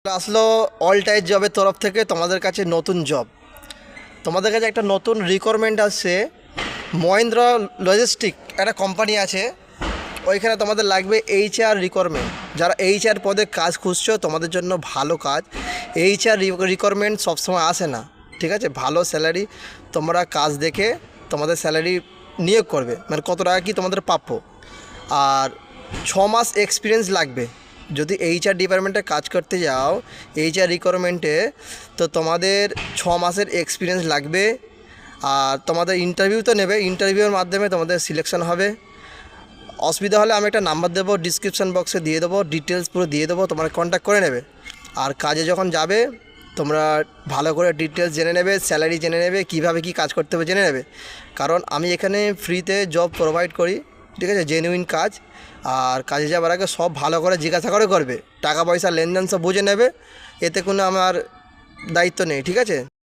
আসলো all time জবের তরফ থেকে তোমাদের কাছে নতুন জব। তোমাদের কাছে একটা নতুন রিকোয়ারমেন্ট আসছে। মহিন্দ্রা লজিস্টিক একটা কোম্পানি আছে, ওইখানে তোমাদের লাগবে HR রিকোয়ারমেন্ট। যারা HR পদে কাজ খুঁজছো তোমাদের জন্য ভালো কাজ। HR রিকোয়ারমেন্ট সবসময় আসে না, ঠিক আছে? ভালো স্যালারি, তোমরা কাজ দেখে তোমাদের স্যালারি নিয়োগ করবে, মানে কত টাকা কি তোমাদের প্রাপ্য। আর 6 মাস এক্সপিরিয়েন্স লাগবে যদি HR ডিপার্টমেন্টে কাজ করতে যাও। HR রিকোয়ারমেন্টে তো তোমাদের 6 মাসের এক্সপিরিয়েন্স লাগবে। আর তোমাদের ইন্টারভিউ তো নেবে, ইন্টারভিউর মাধ্যমে তোমাদের সিলেকশন হবে। অসুবিধা হলে আমি একটা নাম্বার দেবো, ডিসক্রিপশান বক্সে দিয়ে দেবো, ডিটেলস পুরো দিয়ে দেবো, তোমরা কন্ট্যাক্ট করে নেবে। আর কাজে যখন যাবে তোমরা ভালো করে ডিটেলস জেনে নেবে, স্যালারি জেনে নেবে, কীভাবে কী কাজ করতে হবে জেনে নেবে। কারণ আমি এখানে ফ্রিতে জব প্রোভাইড করি, ঠিক আছে? জেনুইন কাজ। আর কাজে যাওয়ার আগে সব ভালো করে জিজ্ঞাসা করে করবে, টাকা পয়সা লেনদেন সব বুঝে নেবে, এতে কোনো আমার দায়িত্ব নেই, ঠিক আছে?